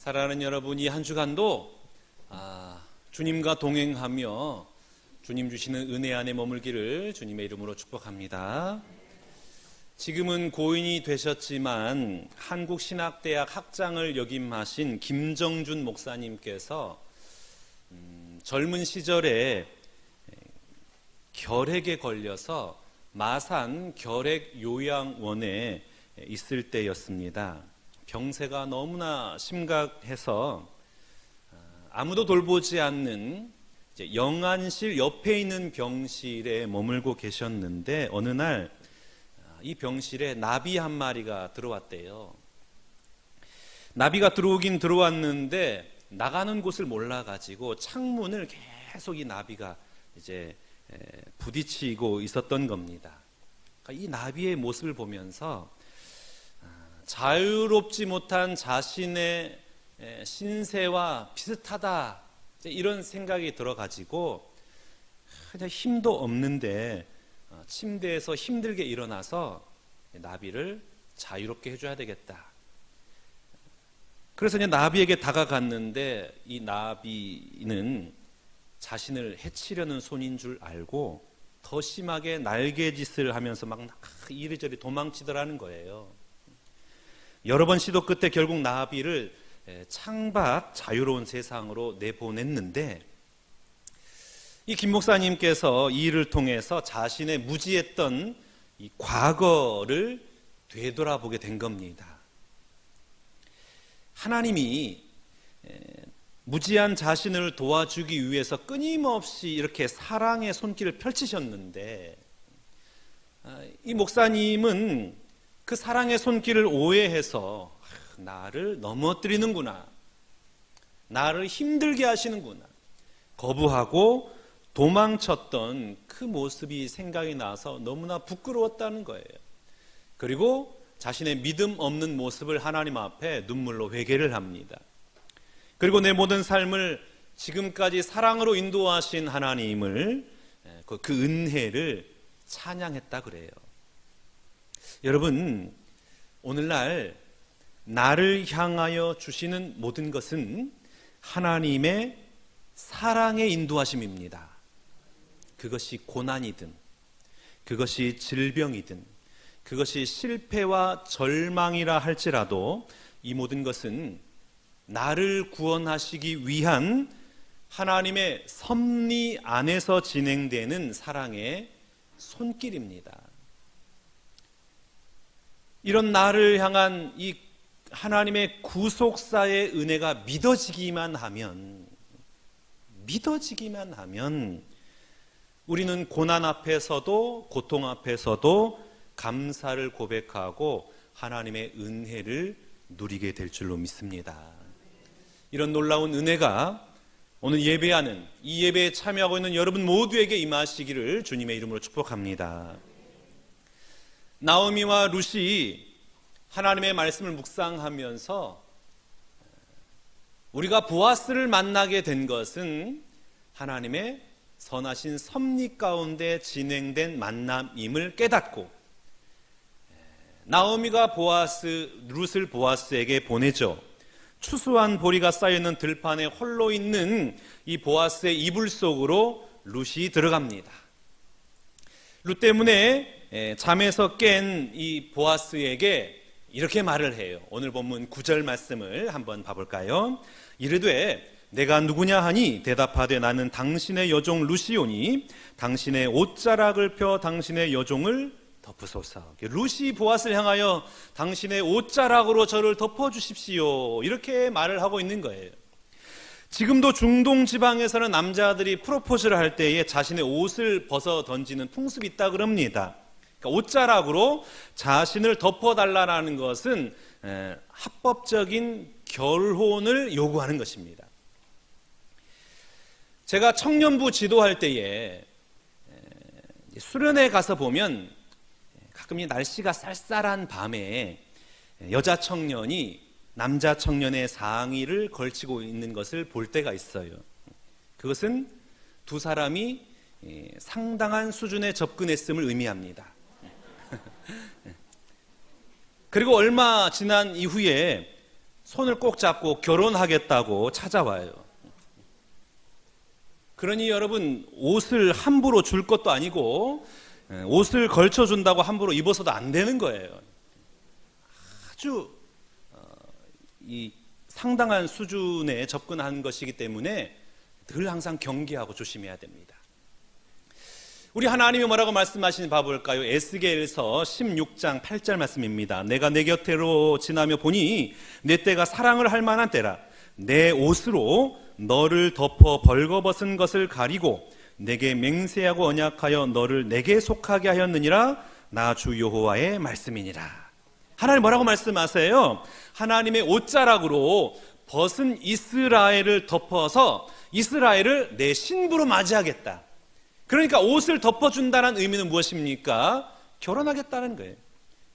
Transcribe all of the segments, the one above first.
사랑하는 여러분, 이 한 주간도 주님과 동행하며 주님 주시는 은혜 안에 머물기를 주님의 이름으로 축복합니다. 지금은 고인이 되셨지만 한국신학대학 학장을 역임하신 김정준 목사님께서 젊은 시절에 결핵에 걸려서 마산 결핵요양원에 있을 때였습니다. 병세가 너무나 심각해서 아무도 돌보지 않는 영안실 옆에 있는 병실에 머물고 계셨는데 어느 날 이 병실에 나비 한 마리가 들어왔대요. 나비가 들어오긴 들어왔는데 나가는 곳을 몰라가지고 창문을 계속 이 나비가 이제 부딪히고 있었던 겁니다. 그러니까 이 나비의 모습을 보면서 자유롭지 못한 자신의 신세와 비슷하다, 이런 생각이 들어가지고 그냥 힘도 없는데 침대에서 힘들게 일어나서 나비를 자유롭게 해줘야 되겠다. 그래서 그냥 나비에게 다가갔는데 이 나비는 자신을 해치려는 손인 줄 알고 더 심하게 날개짓을 하면서 막 이리저리 도망치더라는 거예요. 여러 번 시도 끝에 결국 나비를 창밖 자유로운 세상으로 내보냈는데 이 김 목사님께서 이 일을 통해서 자신의 무지했던 이 과거를 되돌아보게 된 겁니다. 하나님이 무지한 자신을 도와주기 위해서 끊임없이 이렇게 사랑의 손길을 펼치셨는데 이 목사님은 그 사랑의 손길을 오해해서 나를 넘어뜨리는구나, 나를 힘들게 하시는구나, 거부하고 도망쳤던 그 모습이 생각이 나서 너무나 부끄러웠다는 거예요. 그리고 자신의 믿음 없는 모습을 하나님 앞에 눈물로 회개를 합니다. 그리고 내 모든 삶을 지금까지 사랑으로 인도하신 하나님을, 그 은혜를 찬양했다 그래요. 여러분, 오늘날 나를 향하여 주시는 모든 것은 하나님의 사랑의 인도하심입니다. 그것이 고난이든, 그것이 질병이든, 그것이 실패와 절망이라 할지라도 이 모든 것은 나를 구원하시기 위한 하나님의 섭리 안에서 진행되는 사랑의 손길입니다. 이런 나를 향한 이 하나님의 구속사의 은혜가 믿어지기만 하면 우리는 고난 앞에서도 고통 앞에서도 감사를 고백하고 하나님의 은혜를 누리게 될 줄로 믿습니다. 이런 놀라운 은혜가 오늘 예배하는, 이 예배에 참여하고 있는 여러분 모두에게 임하시기를 주님의 이름으로 축복합니다. 나오미와 룻이 하나님의 말씀을 묵상하면서 우리가 보아스를 만나게 된 것은 하나님의 선하신 섭리 가운데 진행된 만남임을 깨닫고 나오미가 룻을 보아스에게 보내죠. 추수한 보리가 쌓여있는 들판에 홀로 있는 이 보아스의 이불 속으로 룻이 들어갑니다. 룻 때문에 잠에서 깬 이 보아스에게 이렇게 말을 해요. 오늘 본문 9절 말씀을 한번 봐볼까요? 이르되 내가 누구냐 하니 대답하되 나는 당신의 여종 룻이오니 당신의 옷자락을 펴 당신의 여종을 덮으소서. 룻이 보아스를 향하여 당신의 옷자락으로 저를 덮어주십시오, 이렇게 말을 하고 있는 거예요. 지금도 중동 지방에서는 남자들이 프로포즈를 할 때에 자신의 옷을 벗어 던지는 풍습이 있다 그럽니다. 그러니까 옷자락으로 자신을 덮어달라는 것은 합법적인 결혼을 요구하는 것입니다. 제가 청년부 지도할 때에 수련회 가서 보면 가끔 이 날씨가 쌀쌀한 밤에 여자 청년이 남자 청년의 상의를 걸치고 있는 것을 볼 때가 있어요. 그것은 두 사람이 상당한 수준에 접근했음을 의미합니다. 그리고 얼마 지난 이후에 손을 꼭 잡고 결혼하겠다고 찾아와요. 그러니 여러분, 옷을 함부로 줄 것도 아니고 옷을 걸쳐준다고 함부로 입어서도 안 되는 거예요. 아주 이 상당한 수준에 접근한 것이기 때문에 늘 항상 경계하고 조심해야 됩니다. 우리 하나님이 뭐라고 말씀하시는지 봐볼까요? 에스겔서 16장 8절 말씀입니다. 내가 내 곁으로 지나며 보니 내 때가 사랑을 할 만한 때라. 내 옷으로 너를 덮어 벌거벗은 것을 가리고 내게 맹세하고 언약하여 너를 내게 속하게 하였느니라. 나 주 여호와의 말씀이니라. 하나님 뭐라고 말씀하세요? 하나님의 옷자락으로 벗은 이스라엘을 덮어서 이스라엘을 내 신부로 맞이하겠다. 그러니까 옷을 덮어준다는 의미는 무엇입니까? 결혼하겠다는 거예요.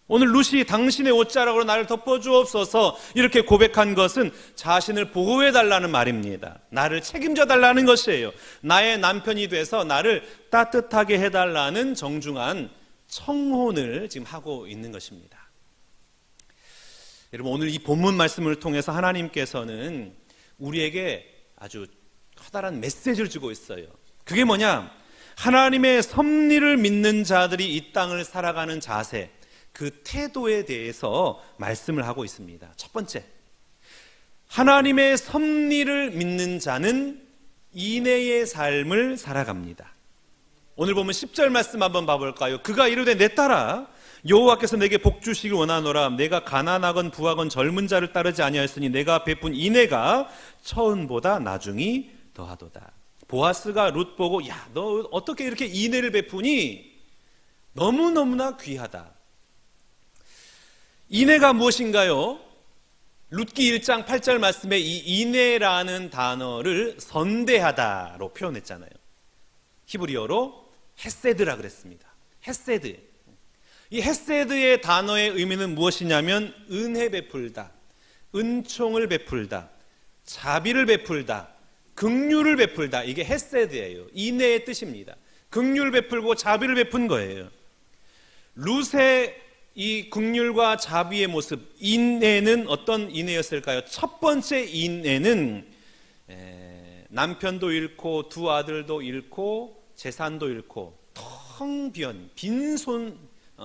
오늘 룻이 당신의 옷자락으로 나를 덮어주옵소서 이렇게 고백한 것은 자신을 보호해달라는 말입니다. 나를 책임져달라는 것이에요. 나의 남편이 돼서 나를 따뜻하게 해달라는 정중한 청혼을 지금 하고 있는 것입니다. 여러분, 오늘 이 본문 말씀을 통해서 하나님께서는 우리에게 아주 커다란 메시지를 주고 있어요. 그게 뭐냐? 하나님의 섭리를 믿는 자들이 이 땅을 살아가는 자세, 그 태도에 대해서 말씀을 하고 있습니다. 첫 번째, 하나님의 섭리를 믿는 자는 인내의 삶을 살아갑니다. 오늘 보면 10절 말씀 한번 봐볼까요? 그가 이르되 내 딸아, 여호와께서 내게 복 주시길 원하노라. 내가 가난하건 부하건 젊은 자를 따르지 아니하였으니 내가 베푼 인애가 처음보다 나중이 더하도다. 보아스가 룻 보고, 야, 너 어떻게 이렇게 인애를 베푸니? 너무너무나 귀하다. 인애가 무엇인가요? 룻기 1장 8절 말씀에 이 인애라는 단어를 선대하다로 표현했잖아요. 히브리어로 헤세드라 그랬습니다. 헤세드. 이 헤세드의 단어의 의미는 무엇이냐면 은혜 베풀다, 은총을 베풀다, 자비를 베풀다, 긍휼을 베풀다. 이게 헤세드예요. 인애의 뜻입니다. 긍휼을 베풀고 자비를 베푼 거예요. 룻의 이 긍휼과 자비의 모습, 인애는 어떤 인애였을까요? 첫 번째 인애는 남편도 잃고 두 아들도 잃고 재산도 잃고 텅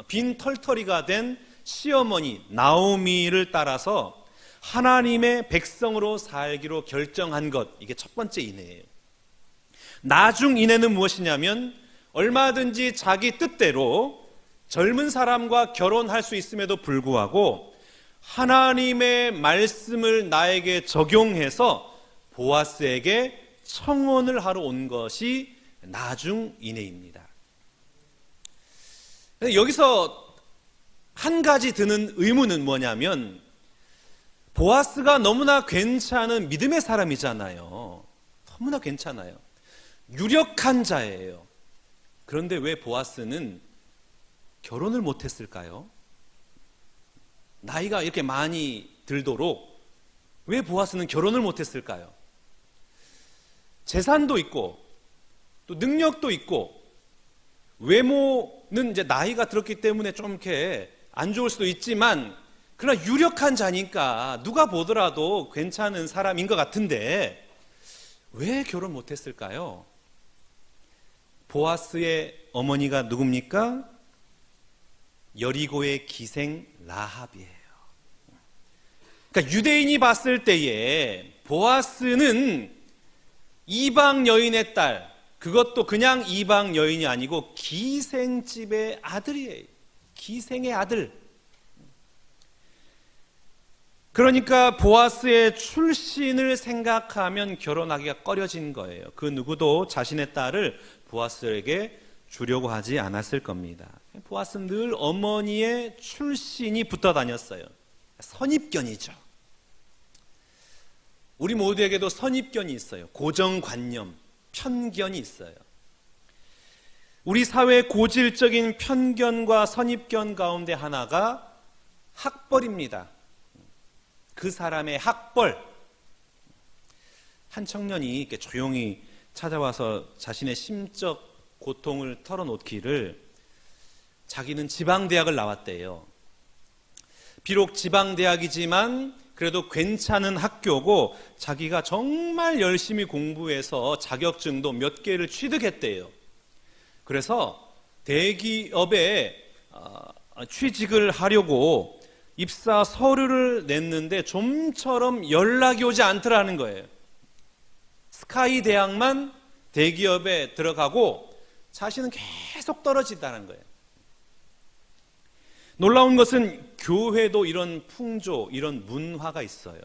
빈 털터리가 된 시어머니 나오미를 따라서 하나님의 백성으로 살기로 결정한 것, 이게 첫 번째 인애예요. 나중 인애는 무엇이냐면 얼마든지 자기 뜻대로 젊은 사람과 결혼할 수 있음에도 불구하고 하나님의 말씀을 나에게 적용해서 보아스에게 청혼을 하러 온 것이 나중 인애입니다. 여기서 한 가지 드는 의문은 뭐냐면 보아스가 너무나 괜찮은 믿음의 사람이잖아요. 너무나 괜찮아요. 유력한 자예요. 그런데 왜 보아스는 결혼을 못했을까요? 나이가 이렇게 많이 들도록 왜 보아스는 결혼을 못했을까요? 재산도 있고 또 능력도 있고 외모는 이제 나이가 들었기 때문에 좀 이렇게 안 좋을 수도 있지만 그러나 유력한 자니까 누가 보더라도 괜찮은 사람인 것 같은데 왜 결혼 못했을까요? 보아스의 어머니가 누굽니까? 여리고의 기생 라합이에요. 그러니까 유대인이 봤을 때에 보아스는 이방 여인의 딸, 그것도 그냥 이방 여인이 아니고 기생집의 아들이에요. 기생의 아들. 그러니까 보아스의 출신을 생각하면 결혼하기가 꺼려진 거예요. 그 누구도 자신의 딸을 보아스에게 주려고 하지 않았을 겁니다. 보아스는 늘 어머니의 출신이 붙어 다녔어요. 선입견이죠. 우리 모두에게도 선입견이 있어요. 고정관념, 편견이 있어요. 우리 사회의 고질적인 편견과 선입견 가운데 하나가 학벌입니다. 그 사람의 학벌. 한 청년이 이렇게 조용히 찾아와서 자신의 심적 고통을 털어놓기를 자기는 지방대학을 나왔대요. 비록 지방대학이지만 그래도 괜찮은 학교고 자기가 정말 열심히 공부해서 자격증도 몇 개를 취득했대요. 그래서 대기업에 취직을 하려고 입사 서류를 냈는데 좀처럼 연락이 오지 않더라는 거예요. 스카이 대학만 대기업에 들어가고 자신은 계속 떨어진다는 거예요. 놀라운 것은 교회도 이런 풍조, 이런 문화가 있어요.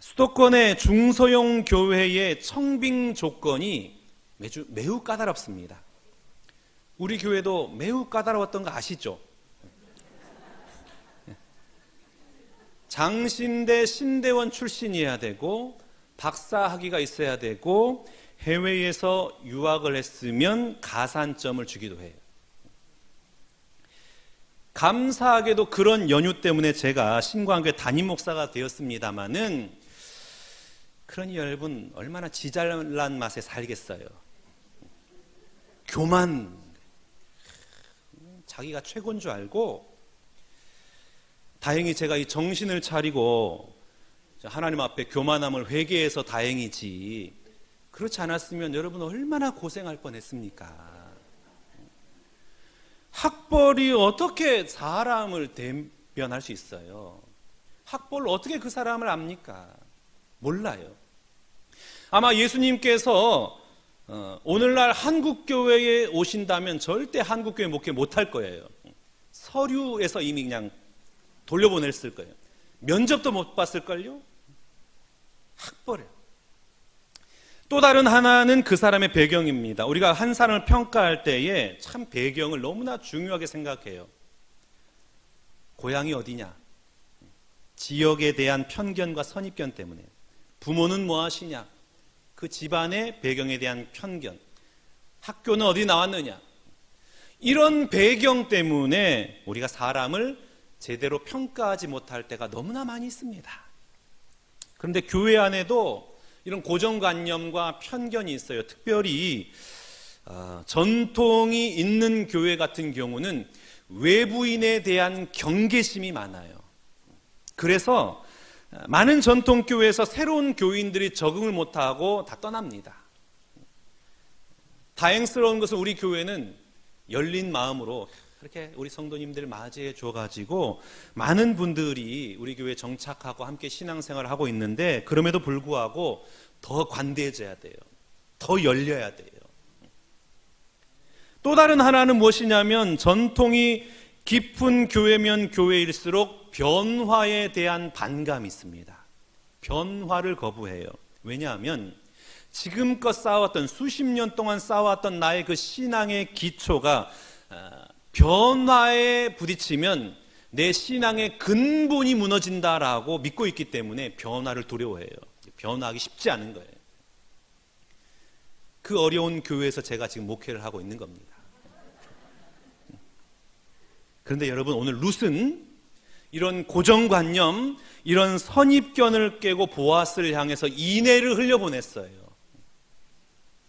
수도권의 중소형 교회의 청빙 조건이 매우 까다롭습니다. 우리 교회도 매우 까다로웠던 거 아시죠? 장신대 신대원 출신이어야 되고 박사 학위가 있어야 되고 해외에서 유학을 했으면 가산점을 주기도 해요. 감사하게도 그런 연유 때문에 제가 신광교회 담임 목사가 되었습니다마는 그러니 여러분 얼마나 지잘난 맛에 살겠어요. 교만, 자기가 최고인 줄 알고. 다행히 제가 이 정신을 차리고 하나님 앞에 교만함을 회개해서 다행이지, 그렇지 않았으면 여러분 얼마나 고생할 뻔했습니까? 학벌이 어떻게 사람을 대변할 수 있어요? 학벌로 어떻게 그 사람을 압니까? 몰라요. 아마 예수님께서 오늘날 한국교회에 오신다면 절대 한국교회 목회 못할 거예요. 서류에서 이미 그냥 돌려보냈을 거예요. 면접도 못 봤을걸요? 학벌이에요. 또 다른 하나는 그 사람의 배경입니다. 우리가 한 사람을 평가할 때에 참 배경을 너무나 중요하게 생각해요. 고향이 어디냐? 지역에 대한 편견과 선입견 때문에. 부모는 뭐 하시냐? 그 집안의 배경에 대한 편견. 학교는 어디 나왔느냐? 이런 배경 때문에 우리가 사람을 제대로 평가하지 못할 때가 너무나 많이 있습니다. 그런데 교회 안에도 이런 고정관념과 편견이 있어요. 특별히 전통이 있는 교회 같은 경우는 외부인에 대한 경계심이 많아요. 그래서 많은 전통교회에서 새로운 교인들이 적응을 못하고 다 떠납니다. 다행스러운 것은 우리 교회는 열린 마음으로 그렇게 우리 성도님들 맞이해 줘가지고 많은 분들이 우리 교회에 정착하고 함께 신앙생활을 하고 있는데, 그럼에도 불구하고 더 관대해져야 돼요. 더 열려야 돼요. 또 다른 하나는 무엇이냐면, 전통이 깊은 교회면 교회일수록 변화에 대한 반감이 있습니다. 변화를 거부해요. 왜냐하면 지금껏 쌓아왔던, 수십 년 동안 쌓아왔던 나의 그 신앙의 기초가 변화에 부딪히면 내 신앙의 근본이 무너진다라고 믿고 있기 때문에 변화를 두려워해요. 변화하기 쉽지 않은 거예요. 그 어려운 교회에서 제가 지금 목회를 하고 있는 겁니다. 그런데 여러분, 오늘 룻은 이런 고정관념, 이런 선입견을 깨고 보아스를 향해서 인애를 흘려보냈어요.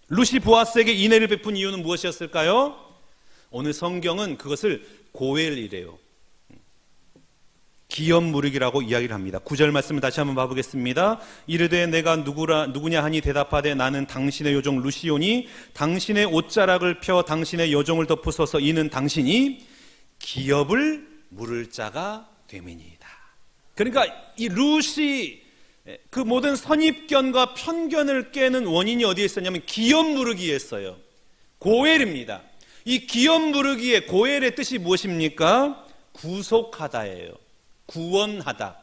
룻이 보아스에게 인애를 베푼 이유는 무엇이었을까요? 오늘 성경은 그것을 고엘이래요. 기업무르기라고 이야기를 합니다. 9절 말씀을 다시 한번 봐보겠습니다. 이르되 내가 누구냐 하니 대답하되 나는 당신의 요종 루시오니 당신의 옷자락을 펴 당신의 여종을 덮으소서. 이는 당신이 기업을 물을 자가 됨이니이다. 그러니까 이 룻이 그 모든 선입견과 편견을 깨는 원인이 어디에 있었냐면 기업 무르기에 있어요. 고엘입니다. 이 기업 무르기의 고엘의 뜻이 무엇입니까? 구속하다예요. 구원하다.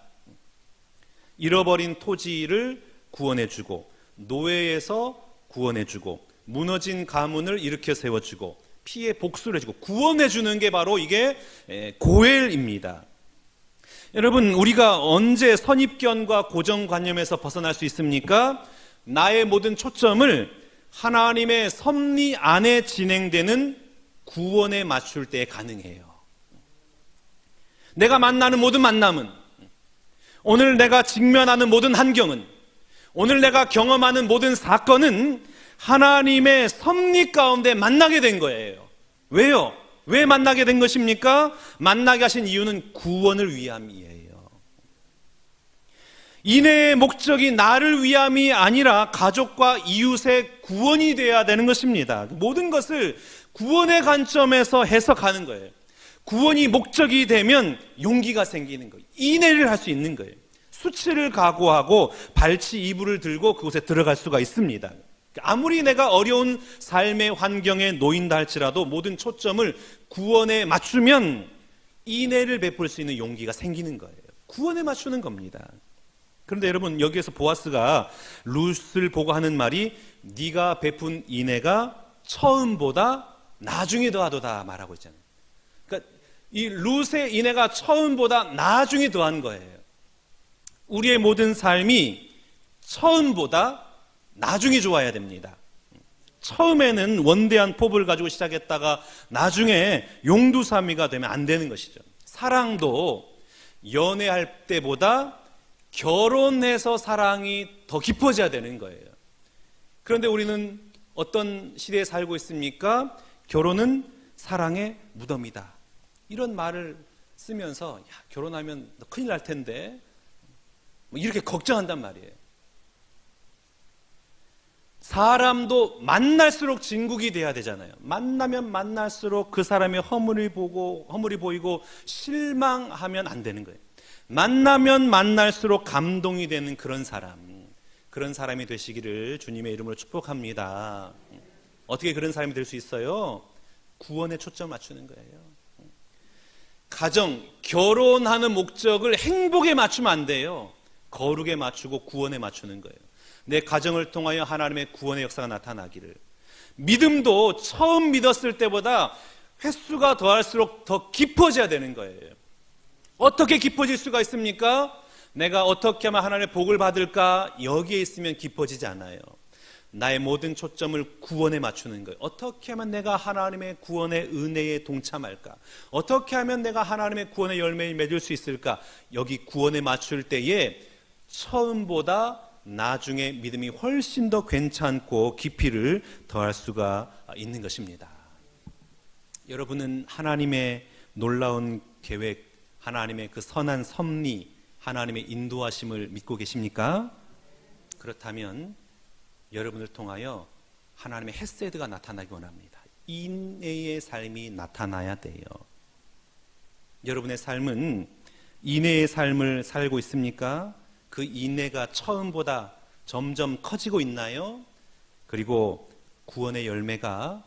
잃어버린 토지를 구원해주고, 노예에서 구원해주고, 무너진 가문을 일으켜 세워주고, 피해 복수를 해주고, 구원해주는 게 바로 이게 고엘입니다. 여러분, 우리가 언제 선입견과 고정관념에서 벗어날 수 있습니까? 나의 모든 초점을 하나님의 섭리 안에 진행되는 구원에 맞출 때 가능해요. 내가 만나는 모든 만남은, 오늘 내가 직면하는 모든 환경은, 오늘 내가 경험하는 모든 사건은 하나님의 섭리 가운데 만나게 된 거예요. 왜요? 왜 만나게 된 것입니까? 만나게 하신 이유는 구원을 위함이에요. 인애의 목적이 나를 위함이 아니라 가족과 이웃의 구원이 되어야 되는 것입니다. 모든 것을 구원의 관점에서 해석하는 거예요. 구원이 목적이 되면 용기가 생기는 거예요. 인애를 할 수 있는 거예요. 수치를 각오하고 발치 이불을 들고 그곳에 들어갈 수가 있습니다. 아무리 내가 어려운 삶의 환경에 놓인다 할지라도 모든 초점을 구원에 맞추면 인애를 베풀 수 있는 용기가 생기는 거예요. 구원에 맞추는 겁니다. 그런데 여러분, 여기에서 보아스가 룻을 보고 하는 말이 네가 베푼 인애가 처음보다 나중에 더하도다 말하고 있잖아요. 그러니까 이 룻의 인애가 처음보다 나중에 더한 거예요. 우리의 모든 삶이 처음보다 나중에 좋아야 됩니다. 처음에는 원대한 포부를 가지고 시작했다가 나중에 용두사미가 되면 안 되는 것이죠. 사랑도 연애할 때보다 결혼해서 사랑이 더 깊어져야 되는 거예요. 그런데 우리는 어떤 시대에 살고 있습니까? 결혼은 사랑의 무덤이다. 이런 말을 쓰면서 야, 결혼하면 너 큰일 날 텐데 이렇게 걱정한단 말이에요. 사람도 만날수록 진국이 돼야 되잖아요. 만나면 만날수록 그 사람의 허물이 보이고 실망하면 안 되는 거예요. 만나면 만날수록 감동이 되는 그런 사람이 되시기를 주님의 이름으로 축복합니다. 어떻게 그런 사람이 될 수 있어요? 구원에 초점 맞추는 거예요. 가정, 결혼하는 목적을 행복에 맞추면 안 돼요. 거룩에 맞추고 구원에 맞추는 거예요. 내 가정을 통하여 하나님의 구원의 역사가 나타나기를. 믿음도 처음 믿었을 때보다 횟수가 더할수록 더 깊어져야 되는 거예요. 어떻게 깊어질 수가 있습니까? 내가 어떻게 하면 하나님의 복을 받을까? 여기에 있으면 깊어지지 않아요. 나의 모든 초점을 구원에 맞추는 거예요. 어떻게 하면 내가 하나님의 구원의 은혜에 동참할까? 어떻게 하면 내가 하나님의 구원의 열매를 맺을 수 있을까? 여기 구원에 맞출 때에 처음보다 나중에 믿음이 훨씬 더 괜찮고 깊이를 더할 수가 있는 것입니다. 여러분은 하나님의 놀라운 계획, 하나님의 그 선한 섭리, 하나님의 인도하심을 믿고 계십니까? 그렇다면 여러분을 통하여 하나님의 헤세드가 나타나기 원합니다. 인애의 삶이 나타나야 돼요. 여러분의 삶은 인애의 삶을 살고 있습니까? 그 인애가 처음보다 점점 커지고 있나요? 그리고 구원의 열매가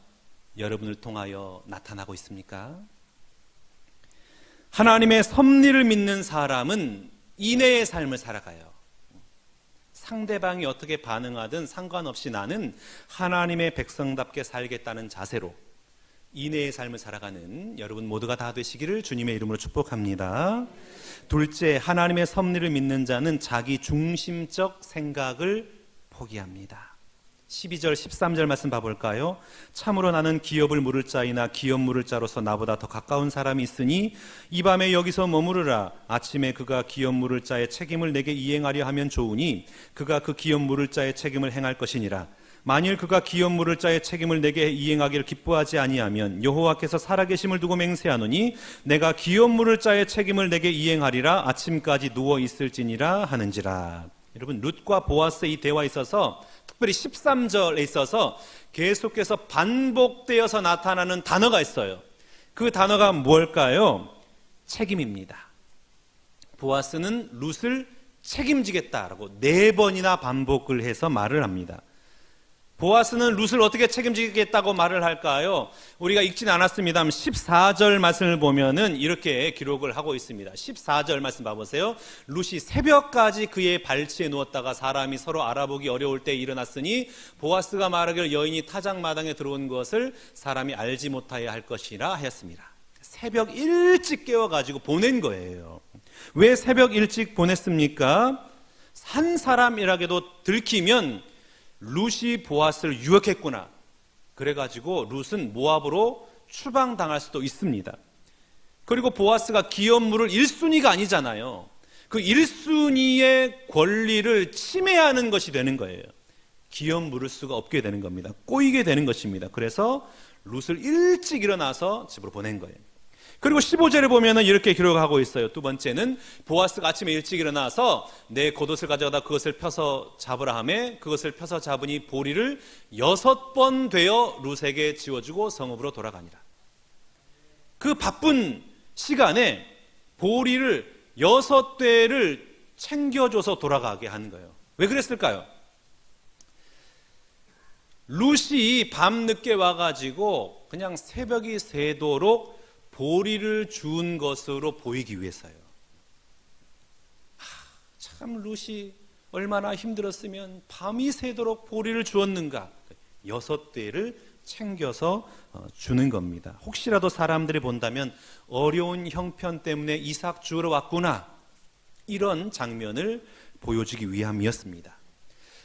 여러분을 통하여 나타나고 있습니까? 하나님의 섭리를 믿는 사람은 인애의 삶을 살아가요. 상대방이 어떻게 반응하든 상관없이 나는 하나님의 백성답게 살겠다는 자세로 인애의 삶을 살아가는 여러분 모두가 다 되시기를 주님의 이름으로 축복합니다. 둘째, 하나님의 섭리를 믿는 자는 자기 중심적 생각을 포기합니다. 12절 13절 말씀 봐볼까요? 참으로 나는 기업을 물을 자이나 기업 물을 자로서 나보다 더 가까운 사람이 있으니 이 밤에 여기서 머무르라. 아침에 그가 기업 물을 자의 책임을 내게 이행하려 하면 좋으니 그가 그 기업 물을 자의 책임을 행할 것이니라. 만일 그가 기업 물을 자의 책임을 내게 이행하기를 기뻐하지 아니하면 여호와께서 살아계심을 두고 맹세하노니 내가 기업 물을 자의 책임을 내게 이행하리라. 아침까지 누워 있을지니라 하는지라. 여러분, 룻과 보아스의 이 대화에 있어서 특별히 13절에 있어서 계속해서 반복되어서 나타나는 단어가 있어요. 그 단어가 뭘까요? 책임입니다. 보아스는 룻을 책임지겠다라고 4번이나 반복을 해서 말을 합니다. 보아스는 룻을 어떻게 책임지겠다고 말을 할까요? 우리가 읽진 않았습니다. 14절 말씀을 보면은 이렇게 기록을 하고 있습니다. 14절 말씀 봐보세요. 룻이 새벽까지 그의 발치에 누웠다가 사람이 서로 알아보기 어려울 때 일어났으니 보아스가 말하기를 여인이 타작마당에 들어온 것을 사람이 알지 못하여 할 것이라 하였습니다. 새벽 일찍 깨워가지고 보낸 거예요. 왜 새벽 일찍 보냈습니까? 한 사람이라도 들키면 룻이 보아스를 유혹했구나. 그래가지고 룻은 모압으로 추방당할 수도 있습니다. 그리고 보아스가 기업 물을 1순위가 아니잖아요. 그 1순위의 권리를 침해하는 것이 되는 거예요. 기업 물을 수가 없게 되는 겁니다. 꼬이게 되는 것입니다. 그래서 룻을 일찍 일어나서 집으로 보낸 거예요. 그리고 15절에 보면은 이렇게 기록하고 있어요. 두 번째는 보아스가 아침에 일찍 일어나서 내 겉옷을 가져가다 그것을 펴서 잡으라 하매 그것을 펴서 잡으니 보리를 6번 되어 룻에게 지워주고 성읍으로 돌아가니라. 그 바쁜 시간에 보리를 6대를 챙겨줘서 돌아가게 하는 거예요. 왜 그랬을까요? 룻이 밤늦게 와가지고 그냥 새벽이 새도록 보리를 주운 것으로 보이기 위해서요. 참 룻이 얼마나 힘들었으면 밤이 새도록 보리를 주었는가. 6대를 챙겨서 주는 겁니다. 혹시라도 사람들이 본다면 어려운 형편 때문에 이삭 주우러 왔구나, 이런 장면을 보여주기 위함이었습니다.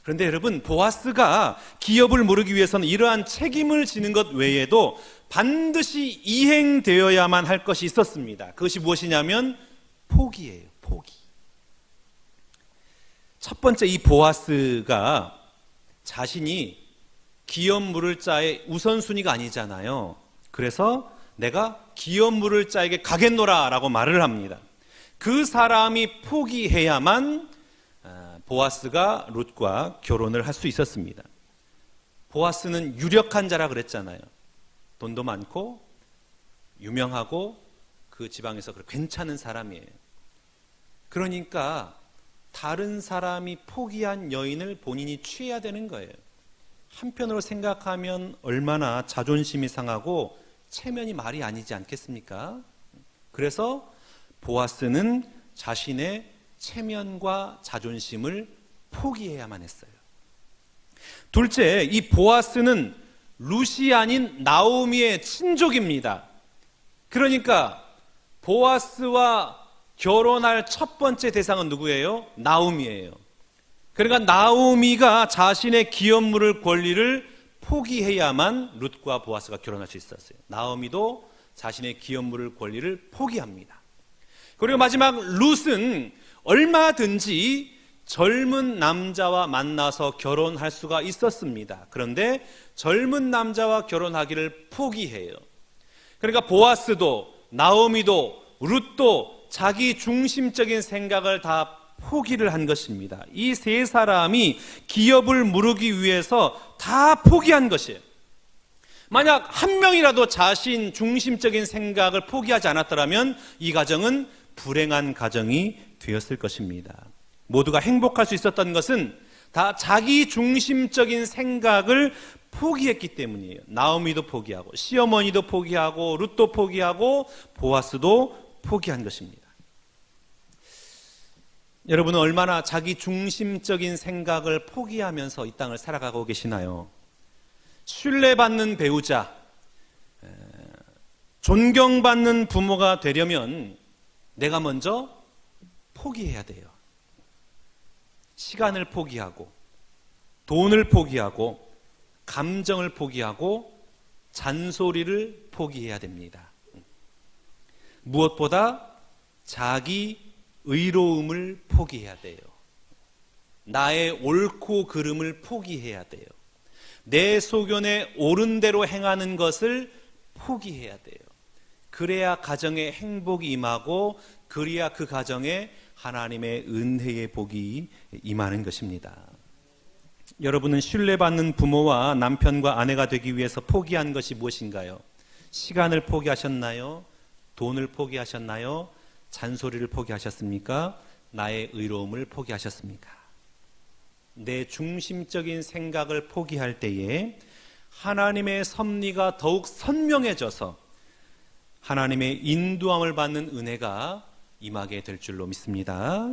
그런데 여러분, 보아스가 기업을 모르기 위해서는 이러한 책임을 지는 것 외에도 반드시 이행되어야만 할 것이 있었습니다. 그것이 무엇이냐면 포기예요. 포기. 첫 번째, 이 보아스가 자신이 기업 물을 자의 우선순위가 아니잖아요. 그래서 내가 기업 물을 자에게 가겠노라 라고 말을 합니다. 그 사람이 포기해야만 보아스가 룻과 결혼을 할 수 있었습니다. 보아스는 유력한 자라 그랬잖아요. 돈도 많고 유명하고 그 지방에서 괜찮은 사람이에요. 그러니까 다른 사람이 포기한 여인을 본인이 취해야 되는 거예요. 한편으로 생각하면 얼마나 자존심이 상하고 체면이 말이 아니지 않겠습니까? 그래서 보아스는 자신의 체면과 자존심을 포기해야만 했어요. 둘째, 이 보아스는 룻이 아닌 나오미의 친족입니다. 그러니까 보아스와 결혼할 첫 번째 대상은 누구예요? 나오미예요. 그러니까 나오미가 자신의 기업 물을 권리를 포기해야만 룻과 보아스가 결혼할 수 있었어요. 나오미도 자신의 기업 물을 권리를 포기합니다. 그리고 마지막 룻은 얼마든지 젊은 남자와 만나서 결혼할 수가 있었습니다. 그런데 젊은 남자와 결혼하기를 포기해요. 그러니까 보아스도 나오미도 룻도 자기 중심적인 생각을 다 포기를 한 것입니다. 이 세 사람이 기업을 무르기 위해서 다 포기한 것이에요. 만약 한 명이라도 자신 중심적인 생각을 포기하지 않았더라면 이 가정은 불행한 가정이 되었을 것입니다. 모두가 행복할 수 있었던 것은 다 자기 중심적인 생각을 포기했기 때문이에요. 나오미도 포기하고 시어머니도 포기하고 룻도 포기하고 보아스도 포기한 것입니다. 여러분은 얼마나 자기 중심적인 생각을 포기하면서 이 땅을 살아가고 계시나요? 신뢰받는 배우자, 존경받는 부모가 되려면 내가 먼저 포기해야 돼요. 시간을 포기하고 돈을 포기하고 감정을 포기하고 잔소리를 포기해야 됩니다. 무엇보다 자기 의로움을 포기해야 돼요. 나의 옳고 그름을 포기해야 돼요. 내 소견에 옳은 대로 행하는 것을 포기해야 돼요. 그래야 가정에 행복이 임하고 그래야 그 가정에 하나님의 은혜의 복이 임하는 것입니다. 여러분은 신뢰받는 부모와 남편과 아내가 되기 위해서 포기한 것이 무엇인가요? 시간을 포기하셨나요? 돈을 포기하셨나요? 잔소리를 포기하셨습니까? 나의 의로움을 포기하셨습니까? 내 중심적인 생각을 포기할 때에 하나님의 섭리가 더욱 선명해져서 하나님의 인도함을 받는 은혜가 임하게 될 줄로 믿습니다.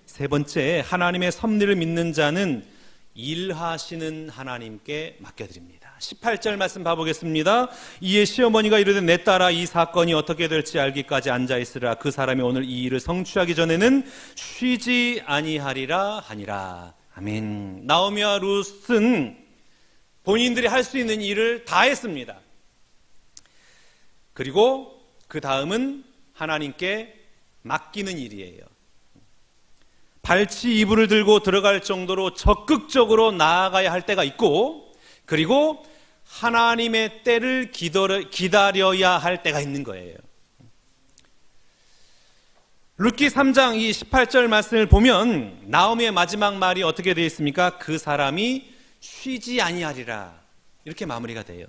세 번째, 하나님의 섭리를 믿는 자는 일하시는 하나님께 맡겨드립니다. 18절 말씀 봐보겠습니다. 이에 시어머니가 이르되 내 딸아 이 사건이 어떻게 될지 알기까지 앉아있으라. 그 사람이 오늘 이 일을 성취하기 전에는 쉬지 아니하리라 하니라. 아멘. 나오미와 룻은 본인들이 할 수 있는 일을 다 했습니다. 그리고 그 다음은 하나님께 맡기는 일이에요. 발치 이불을 들고 들어갈 정도로 적극적으로 나아가야 할 때가 있고, 그리고 하나님의 때를 기다려야 할 때가 있는 거예요. 룻기 3장 이 18절 말씀을 보면 나오미의 마지막 말이 어떻게 되어 있습니까? 그 사람이 쉬지 아니하리라, 이렇게 마무리가 돼요.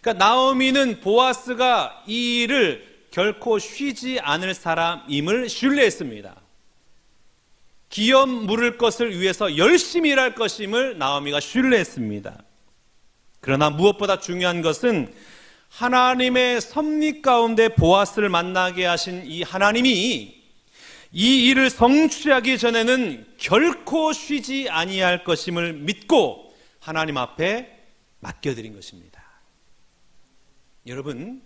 그러니까 나오미는 보아스가 이 일을 결코 쉬지 않을 사람임을 신뢰했습니다. 기업 물을 것을 위해서 열심히 일할 것임을 나오미가 신뢰했습니다. 그러나 무엇보다 중요한 것은 하나님의 섭리 가운데 보아스를 만나게 하신 이 하나님이 이 일을 성취하기 전에는 결코 쉬지 아니할 것임을 믿고 하나님 앞에 맡겨드린 것입니다. 여러분,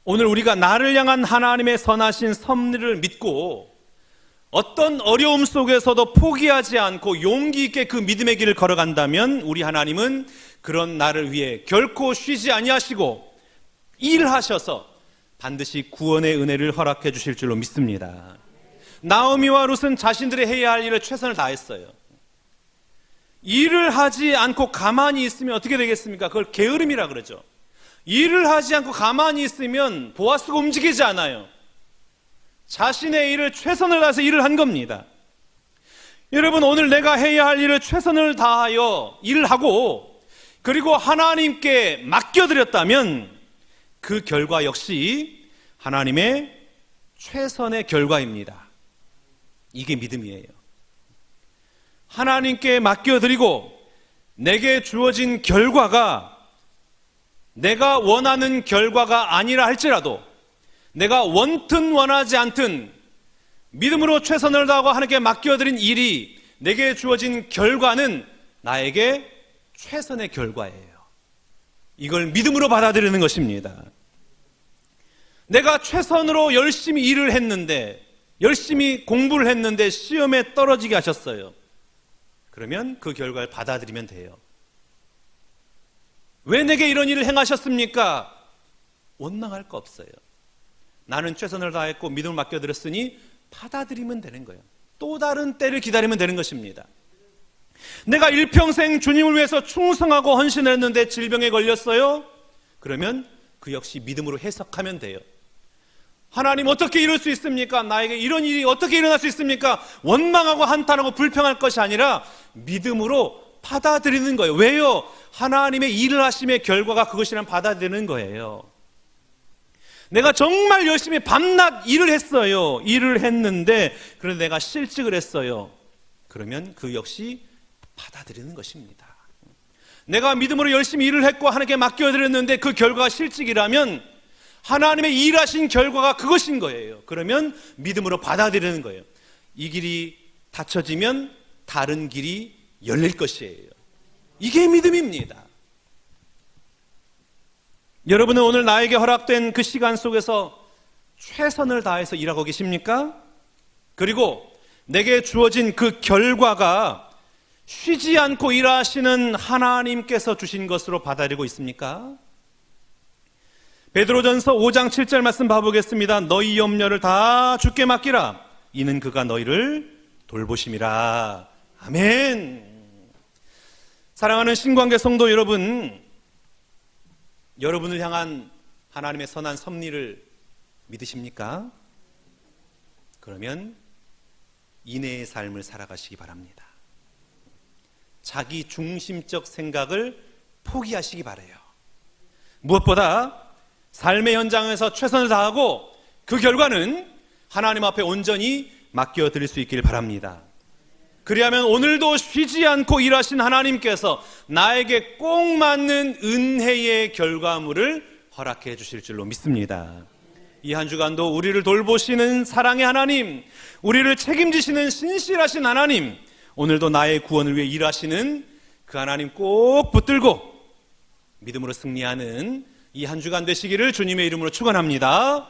오늘 우리가 나를 향한 하나님의 선하신 섭리를 믿고 어떤 어려움 속에서도 포기하지 않고 용기 있게 그 믿음의 길을 걸어간다면 우리 하나님은 그런 나를 위해 결코 쉬지 아니하시고 일하셔서 반드시 구원의 은혜를 허락해 주실 줄로 믿습니다. 나오미와 룻은 자신들이 해야 할 일을 최선을 다했어요. 일을 하지 않고 가만히 있으면 어떻게 되겠습니까? 그걸 게으름이라 그러죠. 일을 하지 않고 가만히 있으면 보아스가 움직이지 않아요. 자신의 일을 최선을 다해서 일을 한 겁니다. 여러분, 오늘 내가 해야 할 일을 최선을 다하여 일을 하고 그리고 하나님께 맡겨드렸다면 그 결과 역시 하나님의 최선의 결과입니다. 이게 믿음이에요. 하나님께 맡겨드리고 내게 주어진 결과가 내가 원하는 결과가 아니라 할지라도 내가 원튼 원하지 않든 믿음으로 최선을 다하고 하나님께 맡겨드린 일이 내게 주어진 결과는 나에게 최선의 결과예요. 이걸 믿음으로 받아들이는 것입니다. 내가 최선으로 열심히 일을 했는데, 열심히 공부를 했는데 시험에 떨어지게 하셨어요. 그러면 그 결과를 받아들이면 돼요. 왜 내게 이런 일을 행하셨습니까? 원망할 거 없어요. 나는 최선을 다했고 믿음을 맡겨드렸으니 받아들이면 되는 거예요. 또 다른 때를 기다리면 되는 것입니다. 내가 일평생 주님을 위해서 충성하고 헌신을 했는데 질병에 걸렸어요? 그러면 그 역시 믿음으로 해석하면 돼요. 하나님, 어떻게 이럴 수 있습니까? 나에게 이런 일이 어떻게 일어날 수 있습니까? 원망하고 한탄하고 불평할 것이 아니라 믿음으로 받아들이는 거예요. 왜요? 하나님의 일을 하심의 결과가 그것이란 받아들이는 거예요. 내가 정말 열심히 밤낮 일을 했어요. 일을 했는데 그런데 내가 실직을 했어요. 그러면 그 역시 받아들이는 것입니다. 내가 믿음으로 열심히 일을 했고 하나님께 맡겨드렸는데 그 결과가 실직이라면 하나님의 일하신 결과가 그것인 거예요. 그러면 믿음으로 받아들이는 거예요. 이 길이 닫혀지면 다른 길이 열릴 것이에요. 이게 믿음입니다. 여러분은 오늘 나에게 허락된 그 시간 속에서 최선을 다해서 일하고 계십니까? 그리고 내게 주어진 그 결과가 쉬지 않고 일하시는 하나님께서 주신 것으로 받아들이고 있습니까? 베드로전서 5장 7절 말씀 봐보겠습니다. 너희 염려를 다 주께 맡기라. 이는 그가 너희를 돌보심이라. 아멘. 사랑하는 신관계 성도 여러분, 여러분을 향한 하나님의 선한 섭리를 믿으십니까? 그러면 인내의 삶을 살아가시기 바랍니다. 자기 중심적 생각을 포기하시기 바라요. 무엇보다 삶의 현장에서 최선을 다하고 그 결과는 하나님 앞에 온전히 맡겨드릴 수 있기를 바랍니다. 그리하면 오늘도 쉬지 않고 일하신 하나님께서 나에게 꼭 맞는 은혜의 결과물을 허락해 주실 줄로 믿습니다. 이 한 주간도 우리를 돌보시는 사랑의 하나님, 우리를 책임지시는 신실하신 하나님, 오늘도 나의 구원을 위해 일하시는 그 하나님 꼭 붙들고 믿음으로 승리하는 이 한 주간 되시기를 주님의 이름으로 축원합니다.